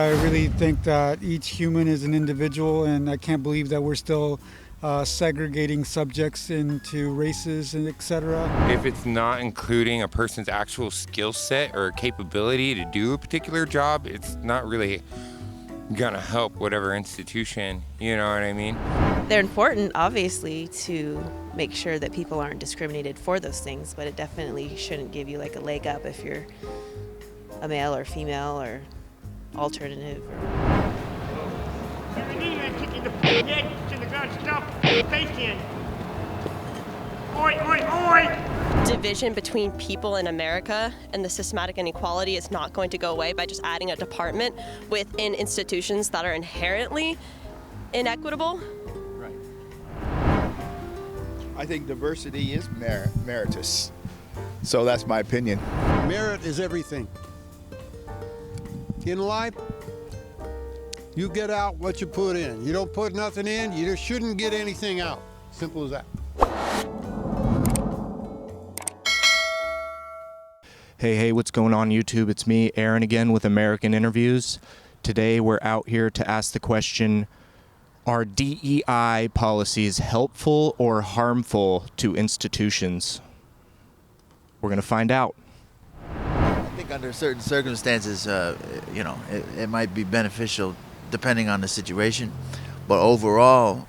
I really think that each human is an individual, and I can't believe that we're still segregating subjects into races and etc. If it's not including a person's actual skill set or capability to do a particular job, it's not really gonna help whatever institution, you know what I mean? They're important, obviously, to make sure that people aren't discriminated for those things, but it definitely shouldn't give you like a leg up if you're a male or female or alternative. Division between people in America and the systematic inequality is not going to go away by just adding a department within institutions that are inherently inequitable. Right. I think diversity is meritorious. So that's my opinion. Merit is everything. In life, you get out what you put in. You don't put nothing in, you just shouldn't get anything out. Simple as that. Hey, what's going on YouTube? It's me, Aaron, again with American Interviews. Today we're out here to ask the question, are DEI policies helpful or harmful to institutions? We're going to find out. I think under certain circumstances, it might be beneficial depending on the situation. But overall,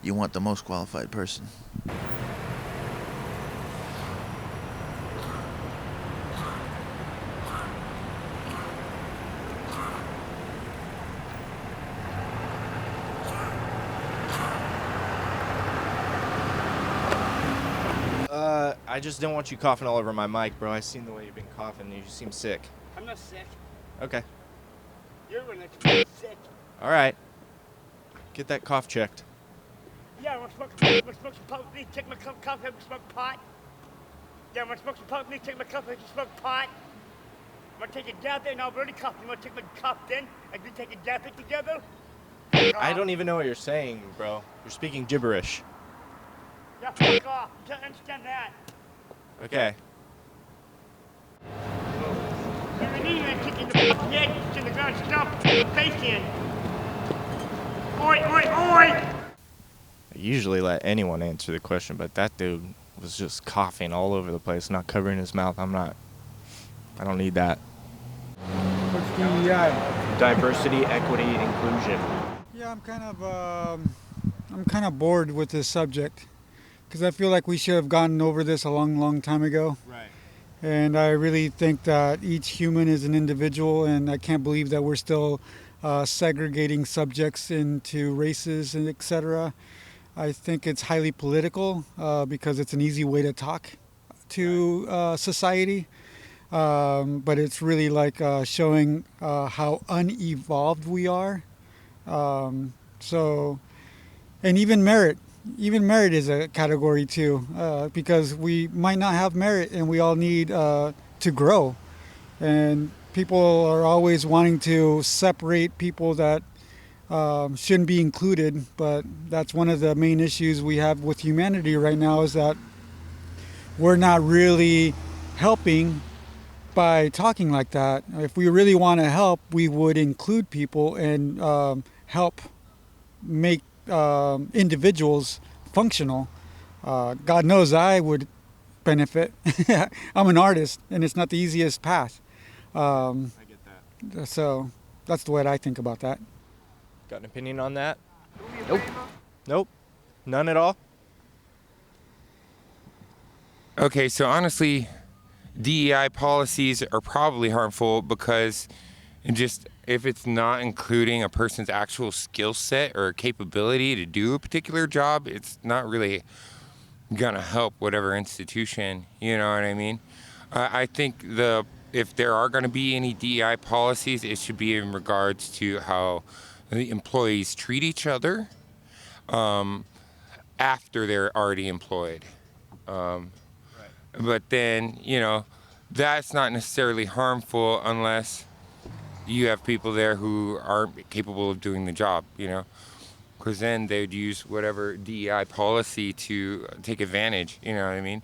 you want the most qualified person. I just don't want you coughing all over my mic, bro. I seen the way you've been coughing. You seem sick. I'm not sick. Okay. You're the one that's sick. All right. Get that cough checked. Yeah, I want to smoke some pot. Please take my cup of coffee. I can smoke pot. Yeah, I want to smoke some pot. Please take my cup. I can smoke pot. I'm going to take a dab in Alberta coffee. You want to take my cup then? And we take a dab it together? I don't even know what you're saying, bro. You're speaking gibberish. Yeah, fuck off. You don't understand that. Okay. You're an idiot kicking the head to the ground. Stop. Face in. Oi, oi, oi! I usually let anyone answer the question, but that dude was just coughing all over the place, not covering his mouth. I don't need that. What's DEI? Diversity, equity, inclusion. Yeah, I'm kind of bored with this subject because I feel like we should have gotten over this a long time ago. Right. And I really think that each human is an individual, and I can't believe that we're still segregating subjects into races and etc. I think it's highly political because it's an easy way to talk to society, but it's really like showing how unevolved we are. And even merit is a category too, because we might not have merit and we all need to grow. And people are always wanting to separate people that shouldn't be included, but that's one of the main issues we have with humanity right now, is that we're not really helping by talking like that. If we really want to help, we would include people and help make individuals functional. God knows I would benefit. I'm an artist, and it's not the easiest path. I get that. So that's the way I think about that. Got an opinion on that? Nope. None at all? Okay, so honestly, DEI policies are probably harmful because if it's not including a person's actual skill set or capability to do a particular job, it's not really gonna help whatever institution, you know what I mean? I think if there are gonna be any DEI policies, it should be in regards to how the employees treat each other after they're already employed. But then, that's not necessarily harmful unless you have people there who aren't capable of doing the job, because then they'd use whatever DEI policy to take advantage, you know what I mean?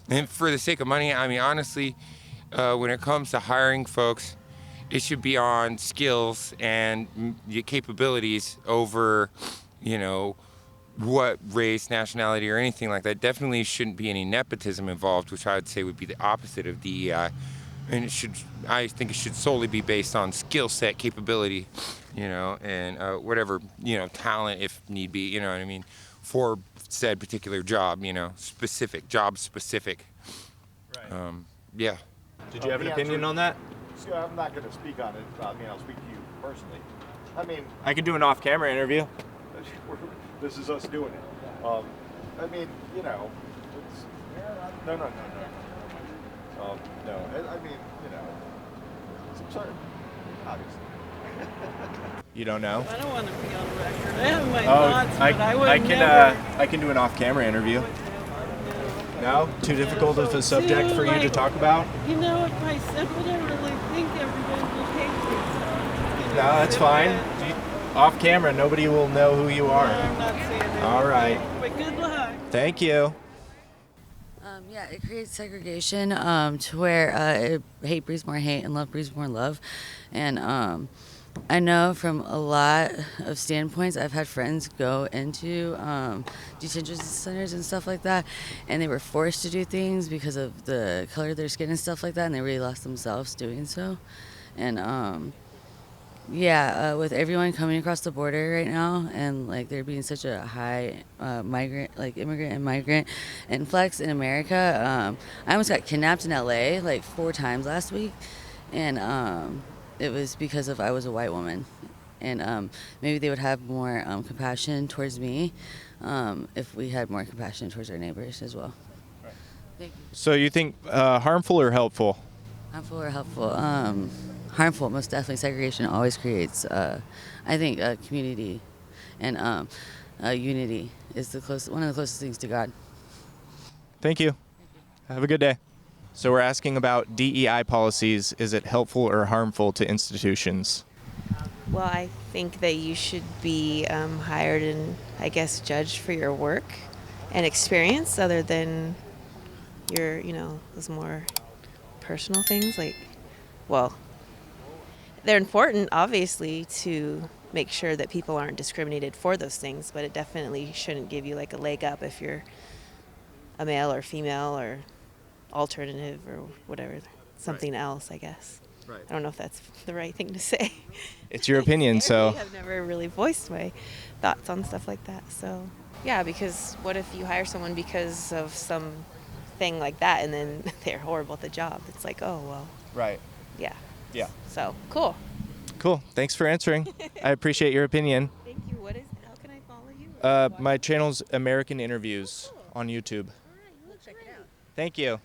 And for the sake of money, I mean, honestly, when it comes to hiring folks, it should be on skills and your capabilities over, you know, what race, nationality, or anything like that. Definitely shouldn't be any nepotism involved, which I would say would be the opposite of DEI. And I think it should solely be based on skill set, capability, you know, and whatever, you know, talent if need be, you know what I mean, for said particular job, you know, job specific. Right. Yeah. Did you have an opinion on that? So I'm not going to speak on it. I mean, I'll speak to you personally. I mean, I could do an off-camera interview. this is us doing it. I mean, you know, it's no. No. I mean, you know, it's absurd, obviously. You don't know? I don't want to be on record. I have my thoughts, but I would I can do an off-camera interview. No? Too difficult of a subject for you to talk about? You know, if I said what I really think, everybody would hate me. So, No, that's fine. Off camera, nobody will know who you are. I'm not saying anything. All right. But good luck. Thank you. Yeah, it creates segregation to where hate breeds more hate and love breeds more love. And I know from a lot of standpoints, I've had friends go into detention centers and stuff like that, and they were forced to do things because of the color of their skin and stuff like that, and they really lost themselves doing so. And with everyone coming across the border right now, and like there being such a high immigrant and migrant influx in America, I almost got kidnapped in LA like 4 times last week, and it was because I was a white woman, and maybe they would have more compassion towards me if we had more compassion towards our neighbors as well. Right. Thank you. So you think harmful or helpful? Harmful or helpful? Harmful, most definitely. Segregation always creates, I think, community and unity is one of the closest things to God. Thank you. Have a good day. So we're asking about DEI policies. Is it helpful or harmful to institutions? Well, I think that you should be hired and, I guess, judged for your work and experience other than your, those more personal things. They're important, obviously, to make sure that people aren't discriminated for those things, but it definitely shouldn't give you like a leg up if you're a male or female or alternative or whatever, something else, I guess. Right. I don't know if that's the right thing to say. It's your opinion, so. I've never really voiced my thoughts on stuff like that. So, yeah, because what if you hire someone because of some thing like that and then they're horrible at the job? It's like, oh, well. Right. Yeah. Yeah. So, cool. Cool. Thanks for answering. I appreciate your opinion. Thank you. How can I follow you? My channel's American Interviews on YouTube. We'll check it out. Thank you.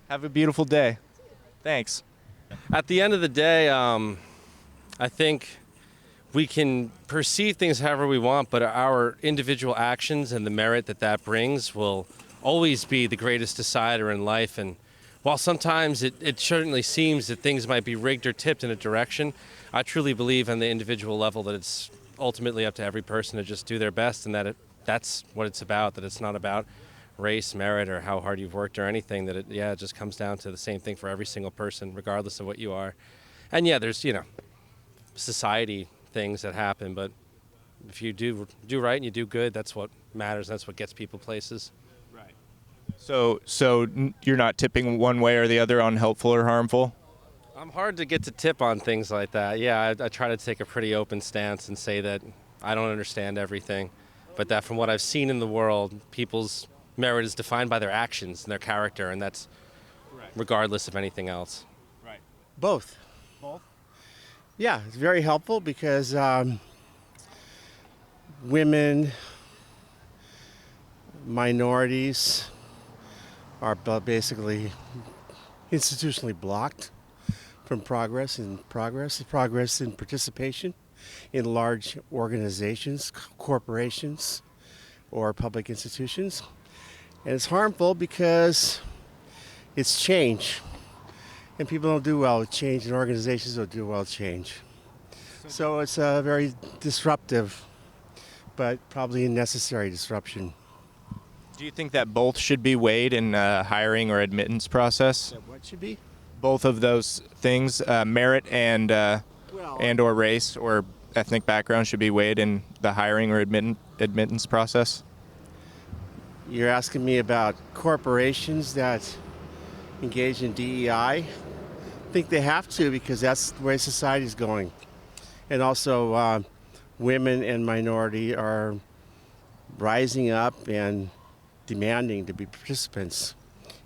Have a beautiful day. Thanks. At the end of the day, I think we can perceive things however we want, but our individual actions and the merit that brings will always be the greatest decider in life. And while sometimes it certainly seems that things might be rigged or tipped in a direction, I truly believe on the individual level that it's ultimately up to every person to just do their best, and that's what it's about, that it's not about race, merit, or how hard you've worked or anything, that it just comes down to the same thing for every single person, regardless of what you are. And yeah, there's, society things that happen, but if you do right and you do good, that's what matters, that's what gets people places. Right. So you're not tipping one way or the other on helpful or harmful? I'm hard to get to tip on things like that. Yeah, I try to take a pretty open stance and say that I don't understand everything, but that from what I've seen in the world, people's merit is defined by their actions and their character, and that's regardless of anything else. Right. Both. Both? Yeah, it's very helpful because women, minorities are basically institutionally blocked from progress in participation in large organizations, corporations, or public institutions. And it's harmful because it's change. And people don't do well with change, and organizations don't do well with change. So it's a very disruptive, but probably a necessary disruption. Do you think that both should be weighed in hiring or admittance process? What should be? Both of those things, merit and or race or ethnic background, should be weighed in the hiring or admittance process? You're asking me about corporations that engage in DEI? I think they have to, because that's the way society's going. And also, women and minority are rising up and demanding to be participants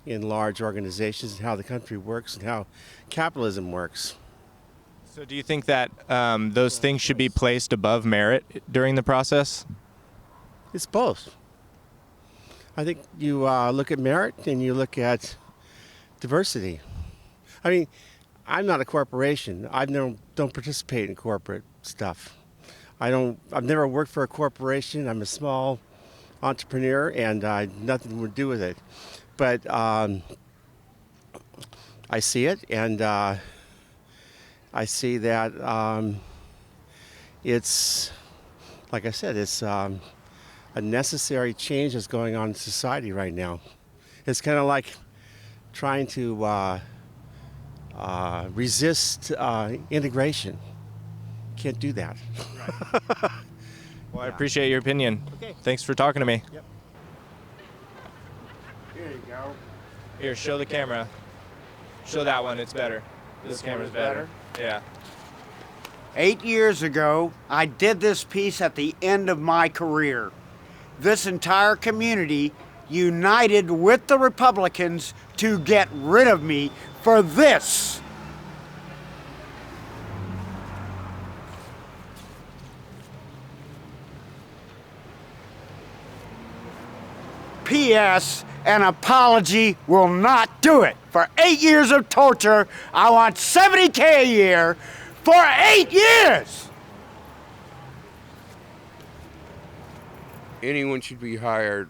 in large organizations and how the country works and how capitalism works. So do you think that those things should be placed above merit during the process? It's both. I think you look at merit and you look at diversity. I mean, I'm not a corporation. Don't participate in corporate stuff. I've never worked for a corporation. I'm a small entrepreneur, and nothing to do with it. But I see it, and I see that it's, like I said, it's a necessary change that's going on in society right now. It's kind of like trying to resist integration. Can't do that. Right. Well, I appreciate your opinion. Okay. Thanks for talking to me. Yep. Here you go. Here, show the camera. Show that one, it's better. This camera's better. Yeah. 8 years ago, I did this piece at the end of my career. This entire community united with the Republicans to get rid of me for this. P.S. An apology will not do it. For 8 years of torture, I want $70K a year for 8 years! Anyone should be hired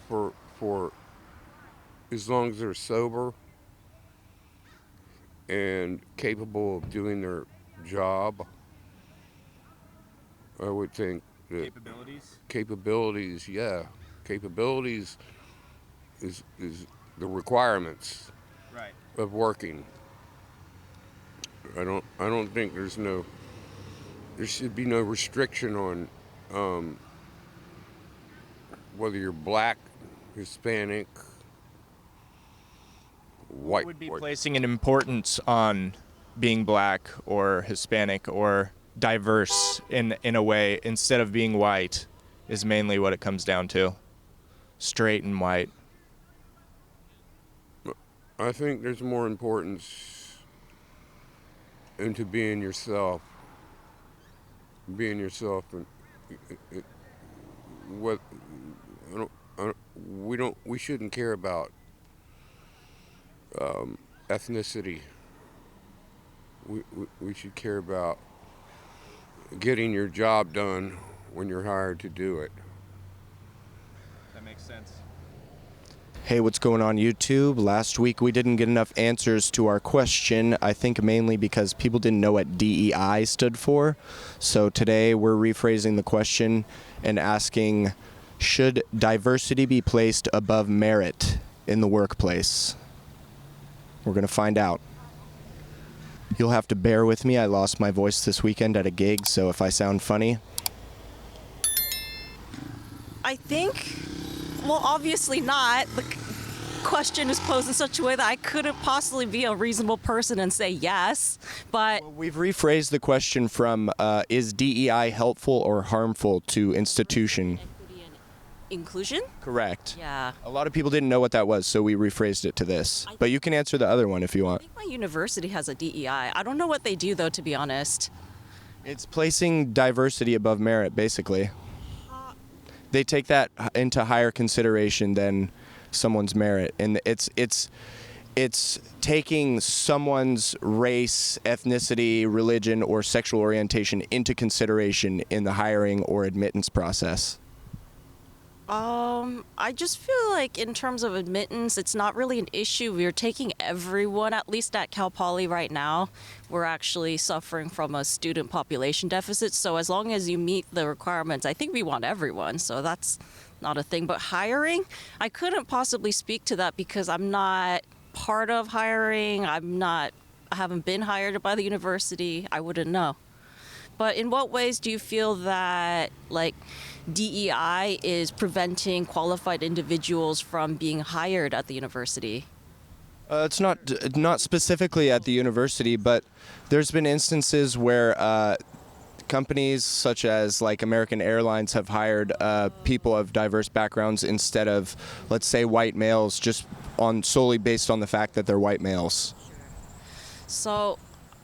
for as long as they're sober and capable of doing their job. I would think that capabilities, yeah. Capabilities is the requirements of working. I don't think there should be no restriction on whether you're black, Hispanic, white. What would be placing an importance on being black or Hispanic or diverse in a way instead of being white is mainly what it comes down to. Straight and white. I think there's more importance into being yourself. Being yourself, and what we shouldn't care about ethnicity. We should care about getting your job done when you're hired to do it. That makes sense. Hey, what's going on YouTube? Last week we didn't get enough answers to our question, I think mainly because people didn't know what DEI stood for. So today we're rephrasing the question and asking, should diversity be placed above merit in the workplace? We're going to find out. You'll have to bear with me. I lost my voice this weekend at a gig, so if I sound funny. I think, well, obviously not. The question is posed in such a way that I couldn't possibly be a reasonable person and say yes, but... Well, we've rephrased the question from, is DEI helpful or harmful to institution? Inclusion? Correct. Yeah. A lot of people didn't know what that was, so we rephrased it to this. But you can answer the other one if you want. I think my university has a DEI. I don't know what they do, though, to be honest. It's placing diversity above merit, basically. They take that into higher consideration than someone's merit, and it's taking someone's race, ethnicity, religion, or sexual orientation into consideration in the hiring or admittance process. I just feel like in terms of admittance, it's not really an issue. We're taking everyone, at least at Cal Poly right now. We're actually suffering from a student population deficit. So as long as you meet the requirements, I think we want everyone. So that's not a thing. But hiring, I couldn't possibly speak to that because I'm not part of hiring. I haven't been hired by the university. I wouldn't know. But in what ways do you feel that like DEI is preventing qualified individuals from being hired at the university? It's not specifically at the university, but there's been instances where companies such as like American Airlines have hired people of diverse backgrounds instead of, let's say, white males, just solely based on the fact that they're white males. So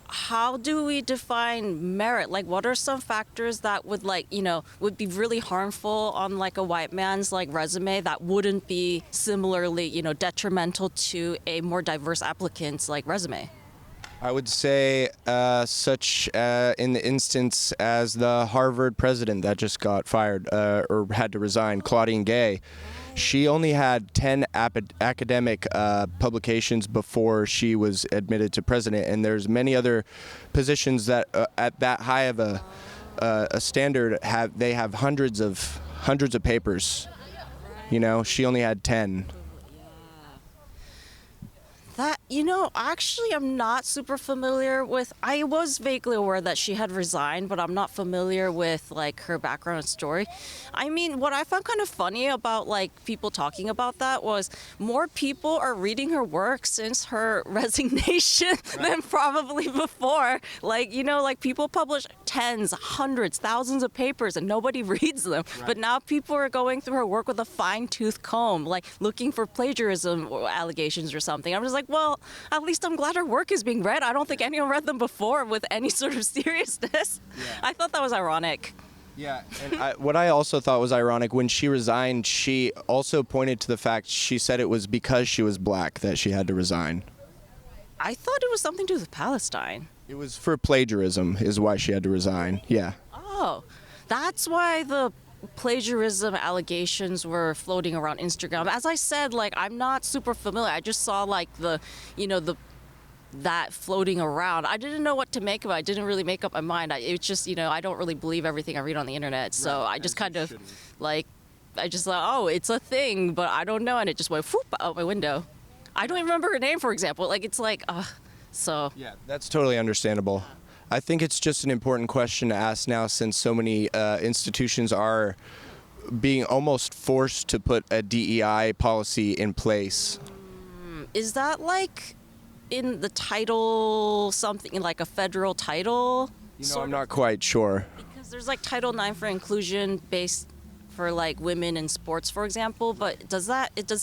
how do we define merit? Like, what are some factors that would would be really harmful on like a white man's like resume that wouldn't be similarly, detrimental to a more diverse applicant's like resume? I would say such in the instance as the Harvard president that just got fired or had to resign, Claudine Gay. She only had 10 academic publications before she was admitted to president, and there's many other positions that at that high of a standard they have hundreds of papers. She only had 10. That, actually I'm not super familiar with, I was vaguely aware that she had resigned, but I'm not familiar with like her background and story. I mean, what I found kind of funny about like people talking about that was more people are reading her work since her resignation than probably before. Like, like people publish tens, hundreds, thousands of papers and nobody reads them. Right. But now people are going through her work with a fine-tooth comb, like looking for plagiarism or allegations or something. I'm just like, well, at least I'm glad her work is being read. I don't think anyone read them before with any sort of seriousness. Yeah. I thought that was ironic. Yeah, and what I also thought was ironic, when she resigned, she also pointed to the fact, she said it was because she was black that she had to resign. I thought it was something to do with Palestine. It was for plagiarism is why she had to resign, yeah. Oh, that's why the plagiarism allegations were floating around Instagram. As I said, like, I'm not super familiar. I just saw like that floating around. I didn't know what to make of it. I didn't really make up my mind. It's just, I don't really believe everything I read on the internet. So right. I just kind of like, I just thought, oh, it's a thing, but I don't know. And it just went whoop out my window. I don't even remember her name, for example. Like, it's like, so. Yeah, that's totally understandable. I think it's just an important question to ask now, since so many institutions are being almost forced to put a DEI policy in place. Is that like in the title, something like a federal title? I'm not quite sure. Because there's like Title IX for inclusion based for like women in sports, for example, but does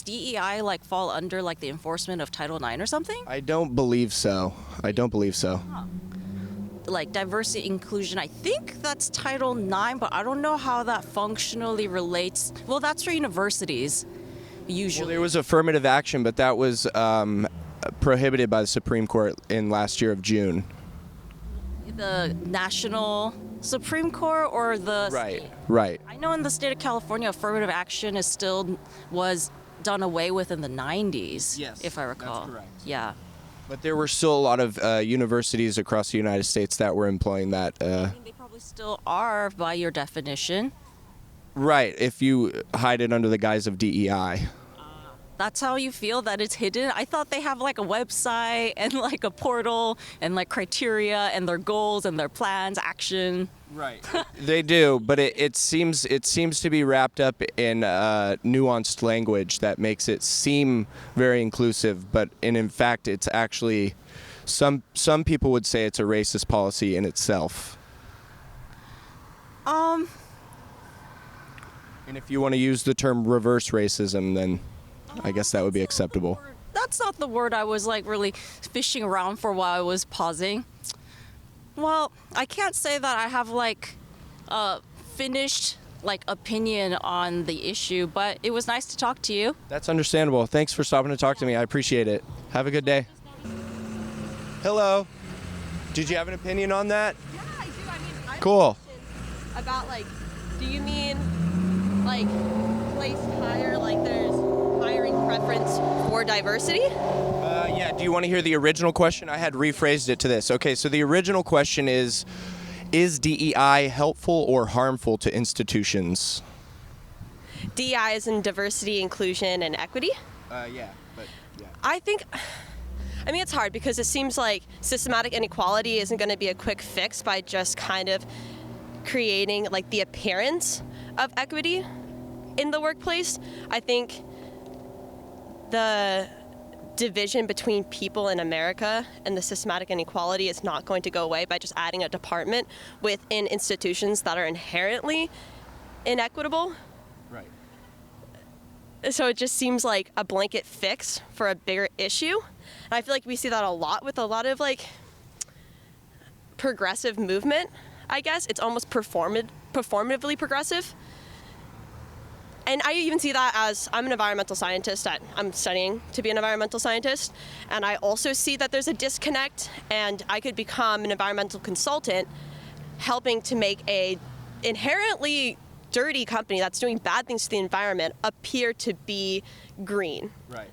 DEI like fall under like the enforcement of Title IX or something? I don't believe so. Huh. Like diversity inclusion, I think that's Title IX, but I don't know how that functionally relates. Well, that's for universities, usually. Well, there was affirmative action, but that was prohibited by the Supreme Court in last year of June. The National Supreme Court or the Right, state? Right. I know in the state of California, affirmative action was done away with in the 90s, yes, if I recall. That's correct. Yeah. But there were still a lot of universities across the United States that were employing that. I mean, they probably still are by your definition. Right, if you hide it under the guise of DEI. That's how you feel that it's hidden? I thought they have like a website and like a portal and like criteria and their goals and their plans, action. Right. They do, but it seems to be wrapped up in nuanced language that makes it seem very inclusive, but in fact it's actually, some people would say it's a racist policy in itself. And if you want to use the term reverse racism, then I guess that would be acceptable. That's not the word I was like really fishing around for while I was pausing. Well, I can't say that I have like a finished like opinion on the issue, but it was nice to talk to you. That's understandable. Thanks for stopping to talk to me. I appreciate it. Have a good day. Hello. Did you have an opinion on that? Yeah, I do. I mean, I cool. About like, do you mean like placed higher, like there's hiring preference for diversity? Yeah, do you want to hear the original question? I had rephrased it to this. Okay, so the original question is DEI helpful or harmful to institutions? DEI is in diversity, inclusion, and equity? Yeah. But I think, I mean, it's hard because it seems like systematic inequality isn't going to be a quick fix by just kind of creating like the appearance of equity in the workplace. I think the division between people in America and the systematic inequality is not going to go away by just adding a department within institutions that are inherently inequitable. Right. So it just seems like a blanket fix for a bigger issue. And I feel like we see that a lot with a lot of like progressive movement, I guess. It's almost performatively progressive. And I even see that as I'm an environmental scientist. I'm studying to be an environmental scientist. And I also see that there's a disconnect, and I could become an environmental consultant helping to make a inherently dirty company that's doing bad things to the environment appear to be green. Right.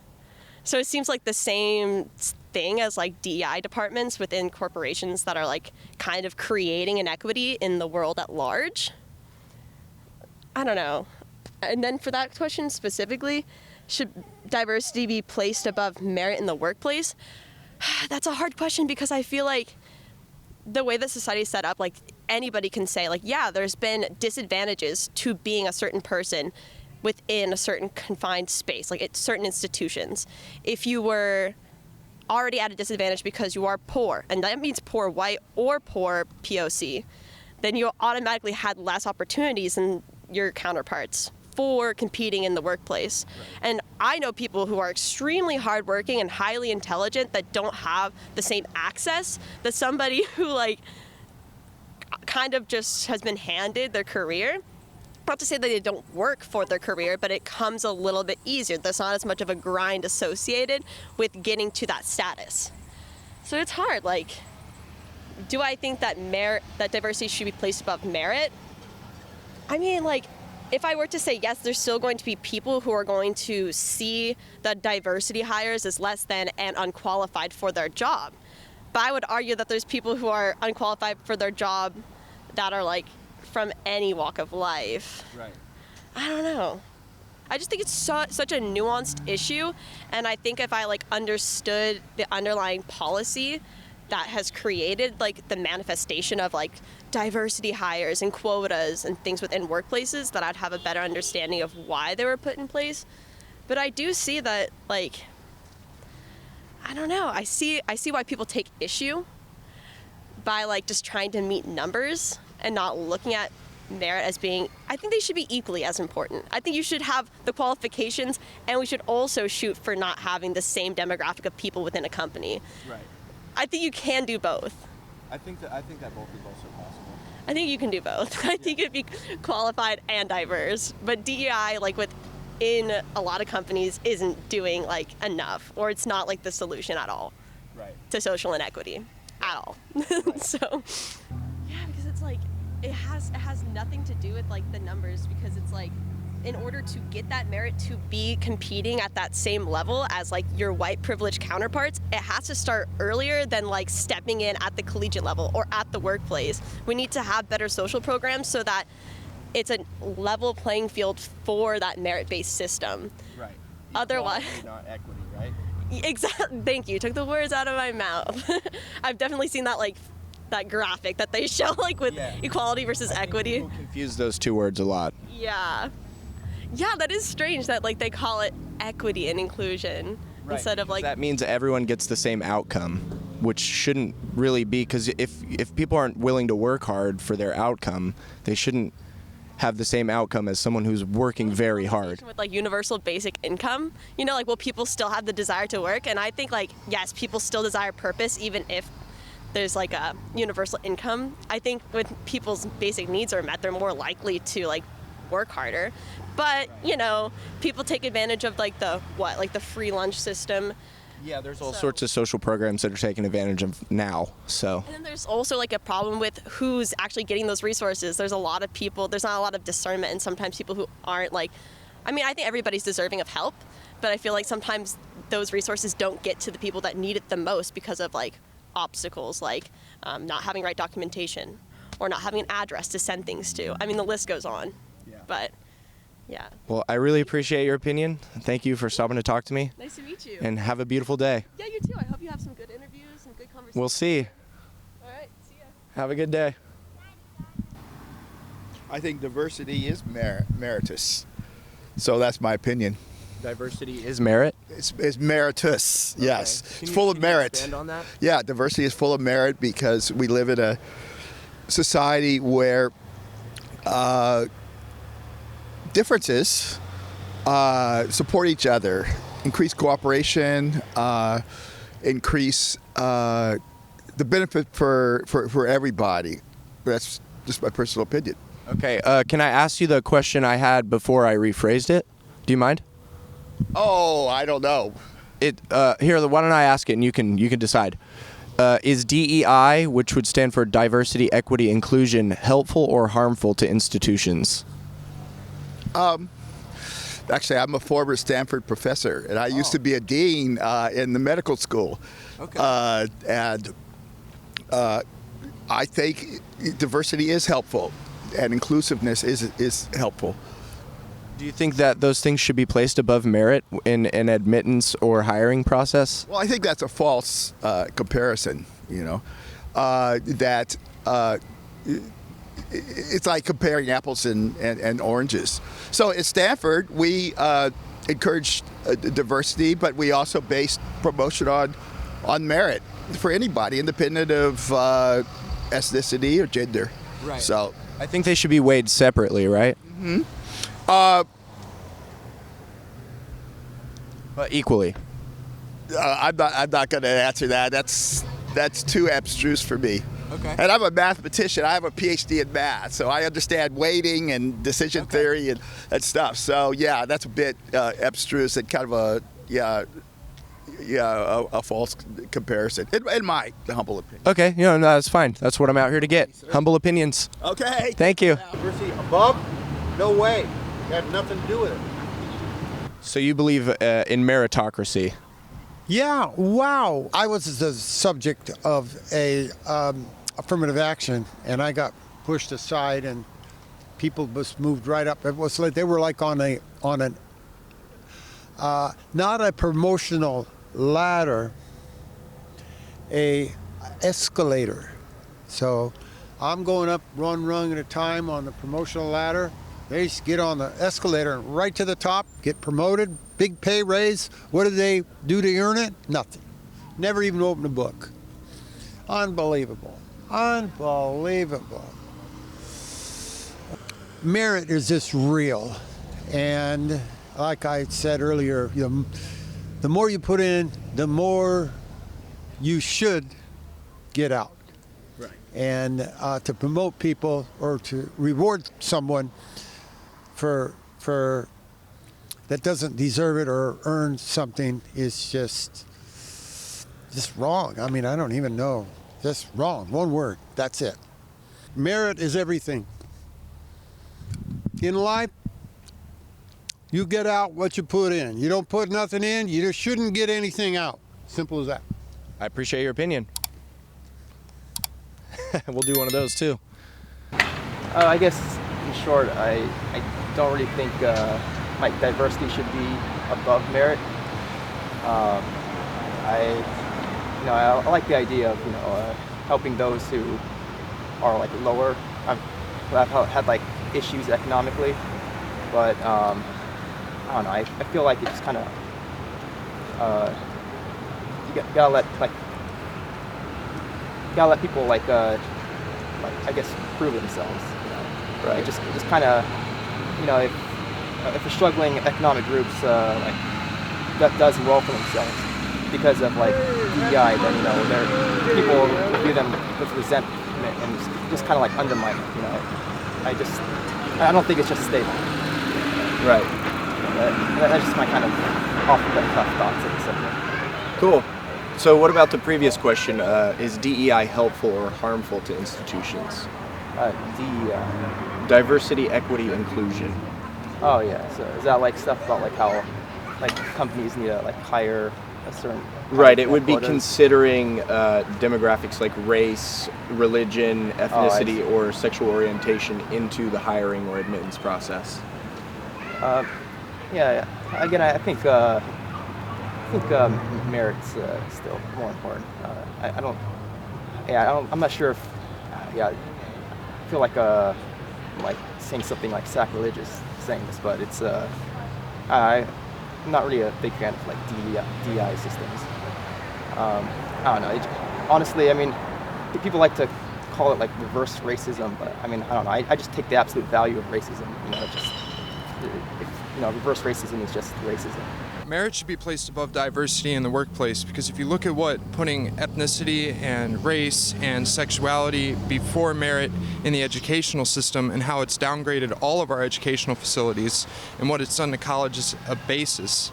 So it seems like the same thing as like DEI departments within corporations that are like kind of creating inequity in the world at large. I don't know. And then for that question specifically, should diversity be placed above merit in the workplace? That's a hard question because I feel like the way that society is set up, like anybody can say like, yeah, there's been disadvantages to being a certain person within a certain confined space, like at certain institutions. If you were already at a disadvantage because you are poor, and that means poor white or poor POC, then you automatically had less opportunities than your counterparts for competing in the workplace. Right. And I know people who are extremely hardworking and highly intelligent that don't have the same access that somebody who like kind of just has been handed their career. Not to say that they don't work for their career, but it comes a little bit easier. There's not as much of a grind associated with getting to that status. So it's hard. Like, do I think that that diversity should be placed above merit? I mean, like, if I were to say yes, there's still going to be people who are going to see the diversity hires as less than and unqualified for their job. But I would argue that there's people who are unqualified for their job that are like from any walk of life. Right. I don't know. I just think it's such a nuanced issue, and I think if I like understood the underlying policy that has created like the manifestation of like diversity hires and quotas and things within workplaces, that I'd have a better understanding of why they were put in place. But I do see that like, I don't know, I see why people take issue by like just trying to meet numbers and not looking at merit as being, I think they should be equally as important. I think you should have the qualifications, and we should also shoot for not having the same demographic of people within a company. Right. I think you can do both. I think that both is also possible. I think you can do both. I think it'd be qualified and diverse. But DEI, like within a lot of companies, isn't doing like enough, or it's not like the solution at all. Right. To social inequity at all. Right. So yeah, because it's like it has nothing to do with like the numbers, because it's like in order to get that merit to be competing at that same level as like your white privileged counterparts, it has to start earlier than like stepping in at the collegiate level or at the workplace. We need to have better social programs so that it's a level playing field for that merit-based system. Right. Otherwise, not equity, right? Exactly. Thank you. Took the words out of my mouth. I've definitely seen that like that graphic that they show like with equality versus equity. People confuse those two words a lot. Yeah. Yeah, that is strange that like they call it equity and inclusion instead of like. That means everyone gets the same outcome, which shouldn't really be, because if people aren't willing to work hard for their outcome, they shouldn't have the same outcome as someone who's working very hard. With like universal basic income, you know, like will people still have the desire to work? And I think like yes, people still desire purpose even if there's like a universal income. I think when people's basic needs are met, they're more likely to like work harder. But you know, people take advantage of like the free lunch system. Yeah, there's all sorts of social programs that are taken advantage of now. So. And then there's also like a problem with who's actually getting those resources. There's a lot of people. There's not a lot of discernment, and sometimes people who aren't like. I mean, I think everybody's deserving of help, but I feel like sometimes those resources don't get to the people that need it the most because of like obstacles, like not having right documentation or not having an address to send things to. I mean, the list goes on. Yeah. But Yeah. Well, I really appreciate your opinion. Thank you for stopping to talk to me. Nice to meet you. And have a beautiful day. Yeah, you too. I hope you have some good interviews and good conversations. We'll see. All right, see ya. Have a good day. I think diversity is meritorious. So that's my opinion. Diversity is merit? It's meritorious, yes. Okay. It's full of merit. Expand on that? Yeah, diversity is full of merit because we live in a society where differences support each other, increase cooperation, increase the benefit for everybody. That's just my personal opinion. Okay, can I ask you the question I had before I rephrased it? Do you mind? Oh, I don't know. Here, why don't I ask it and you can decide. Is DEI, which would stand for diversity, equity, inclusion, helpful or harmful to institutions? Actually, I'm a former Stanford professor, and I used to be a dean in the medical school. Okay. And I think diversity is helpful, and inclusiveness is helpful. Do you think that those things should be placed above merit in an admittance or hiring process? Well, I think that's a false comparison, you know, it's like comparing apples and oranges. So at Stanford, we encourage diversity, but we also base promotion on merit for anybody, independent of ethnicity or gender. Right. So I think they should be weighed separately, right? Mm-hmm. But equally. I'm not going to answer that. That's too abstruse for me. Okay. And I'm a mathematician. I have a PhD in math, so I understand weighting and decision theory and stuff. So yeah, that's a bit abstruse and kind of a false comparison, in my humble opinion. Okay, no, that's fine. That's what I'm out here to get. Humble opinions. Okay. Thank you. Diversity above? No way. It had nothing to do with it. So you believe in meritocracy? Yeah, wow. I was the subject of a affirmative action, and I got pushed aside, and people just moved right up. It was like they were like on an not a promotional ladder, a escalator. So I'm going up one rung at a time on the promotional ladder. They just get on the escalator and right to the top, get promoted, big pay raise. What do they do to earn it? Nothing. Never even open a book. Unbelievable. Unbelievable. Merit is just real. And like I said earlier, the more you put in, the more you should get out. Right. And to promote people or to reward someone for that doesn't deserve it or earn something is just wrong. I mean, I don't even know. Just wrong. One word. That's it. Merit is everything. In life, you get out what you put in. You don't put nothing in, you just shouldn't get anything out. Simple as that. I appreciate your opinion. We'll do one of those too. I guess in short, I don't really think like diversity should be above merit. I like the idea of helping those who are like lower, who have had like issues economically, but I don't know. I feel like it's kind of you gotta let people like I guess prove themselves. Right. Just kind of if the struggling economic groups that does well for themselves because of like DEI, then people view them with resentment and just kind of like undermine it. I don't think it's just stable. Right. That's just my kind of off the cuff thoughts of the subject. Cool. So what about the previous question? Is DEI helpful or harmful to institutions? DEI. Diversity, equity, inclusion. Oh yeah. So is that like stuff about like how like companies need to like hire a certain Right. It would be quotas? considering demographics like race, religion, ethnicity, see. or sexual orientation into the hiring or admittance process. Yeah. Again, I think merit's still more important. I don't. Yeah, I'm not sure if. Yeah, I feel like I'm like saying something like sacrilegious saying this, but it's I'm not really a big fan of like DEI systems. I don't know. Honestly, I mean, people like to call it like reverse racism, but I mean, I don't know. I just take the absolute value of racism. Reverse racism is just racism. Merit should be placed above diversity in the workplace, because if you look at what putting ethnicity and race and sexuality before merit in the educational system and how it's downgraded all of our educational facilities and what it's done to college as a basis,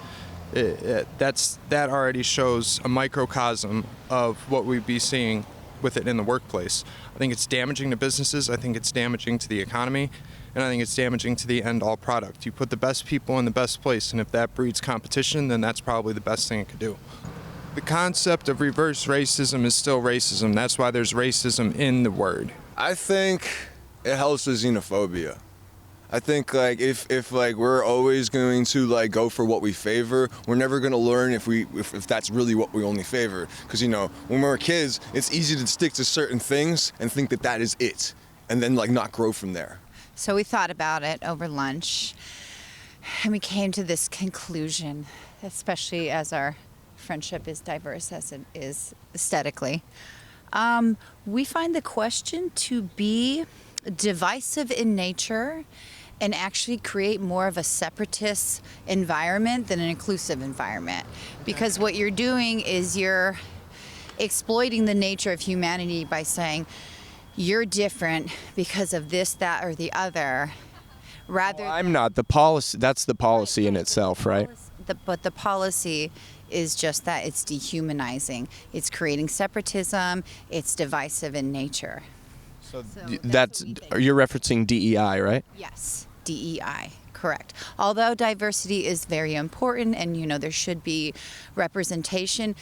that already shows a microcosm of what we'd be seeing with it in the workplace. I think it's damaging to businesses, I think it's damaging to the economy, and I think it's damaging to the end-all product. You put the best people in the best place, and if that breeds competition, then that's probably the best thing it could do. The concept of reverse racism is still racism. That's why there's racism in the word. I think it helps with xenophobia. I think like if like we're always going to like go for what we favor, we're never going to learn if that's really what we only favor. Because when we're kids, it's easy to stick to certain things and think that that is it, and then like not grow from there. So we thought about it over lunch, and we came to this conclusion, especially as our friendship is diverse as it is aesthetically. We find the question to be divisive in nature and actually create more of a separatist environment than an inclusive environment. Because what you're doing is you're exploiting the nature of humanity by saying, you're different because of this, that, or the other, rather I'm not. The policy, that's the policy in itself, right? But the policy is just that. It's dehumanizing. It's creating separatism. It's divisive in nature. So you're referencing DEI, right? Yes, DEI, correct. Although diversity is very important and, there should be representation,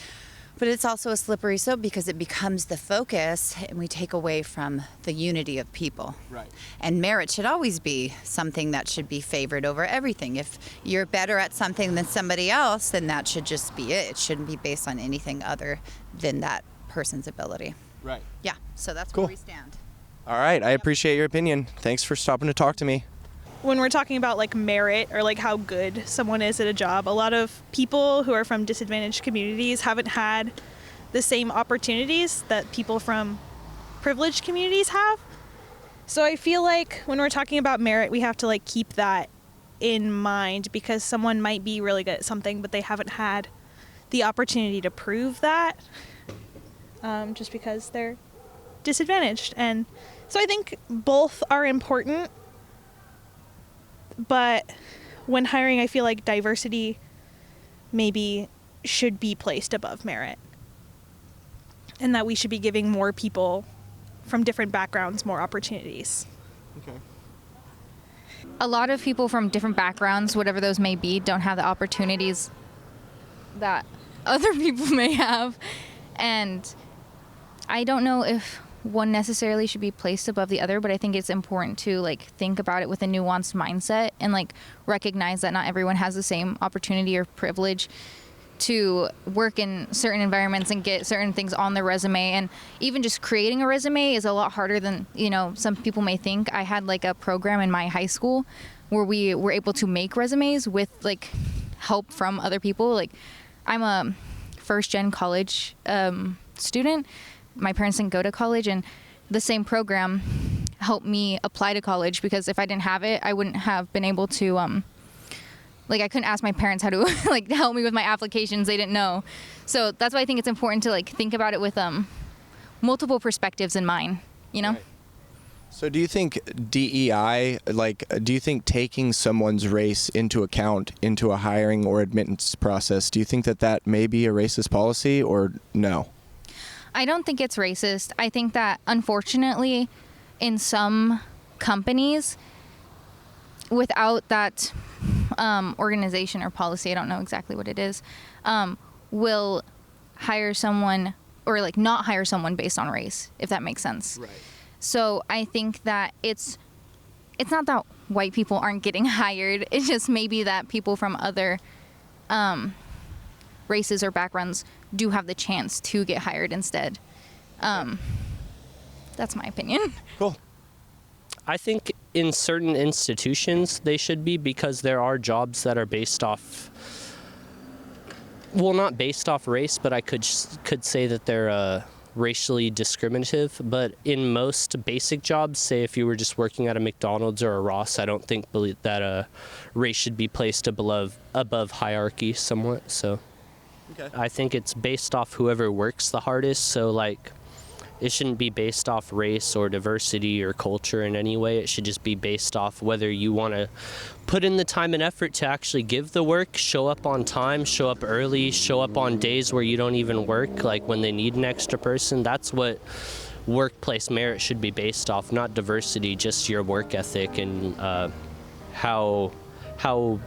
but it's also a slippery slope because it becomes the focus and we take away from the unity of people. Right. And merit should always be something that should be favored over everything. If you're better at something than somebody else, then that should just be it. It shouldn't be based on anything other than that person's ability. Right. Yeah, so that's Cool. where we stand. All right, I appreciate your opinion. Thanks for stopping to talk to me. When we're talking about like merit or like how good someone is at a job, a lot of people who are from disadvantaged communities haven't had the same opportunities that people from privileged communities have. So I feel like when we're talking about merit, we have to like keep that in mind, because someone might be really good at something, but they haven't had the opportunity to prove that just because they're disadvantaged. And so I think both are important. But when hiring, I feel like diversity maybe should be placed above merit. And that we should be giving more people from different backgrounds more opportunities. Okay. A lot of people from different backgrounds, whatever those may be, don't have the opportunities that other people may have. And I don't know if one necessarily should be placed above the other, but I think it's important to like think about it with a nuanced mindset and like recognize that not everyone has the same opportunity or privilege to work in certain environments and get certain things on their resume. And even just creating a resume is a lot harder than, some people may think. I had like a program in my high school where we were able to make resumes with like help from other people. Like I'm a first gen college student. My parents didn't go to college, and the same program helped me apply to college, because if I didn't have it, I wouldn't have been able to, I couldn't ask my parents how to help me with my applications. They didn't know. So that's why I think it's important to think about it with multiple perspectives in mind, Right. So do you think DEI, do you think taking someone's race into account into a hiring or admittance process, do you think that may be a racist policy or no? I don't think it's racist. I think that, unfortunately, in some companies, without that organization or policy, I don't know exactly what it is, will hire someone or not hire someone based on race, if that makes sense. Right. So I think that it's not that white people aren't getting hired. It's just maybe that people from other races or backgrounds do have the chance to get hired instead. That's my opinion. Cool. I think in certain institutions they should be, because there are jobs that are based off, well, not based off race, but I could say that they're racially discriminative. But in most basic jobs, say if you were just working at a McDonald's or a Ross, I don't think that race should be placed above hierarchy somewhat. So I think it's based off whoever works the hardest. So like, it shouldn't be based off race or diversity or culture in any way. It should just be based off whether you want to put in the time and effort to actually give the work, show up on time, show up early, show up on days where you don't even work, like when they need an extra person. That's what workplace merit should be based off, not diversity, just your work ethic and how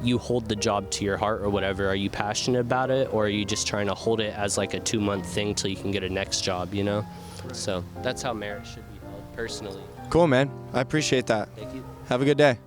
you hold the job to your heart or whatever. Are you passionate about it, or are you just trying to hold it as like a 2-month thing till you can get a next job, you know? So that's how merit should be held, personally. Cool, man. I appreciate that. Thank you. Have a good day.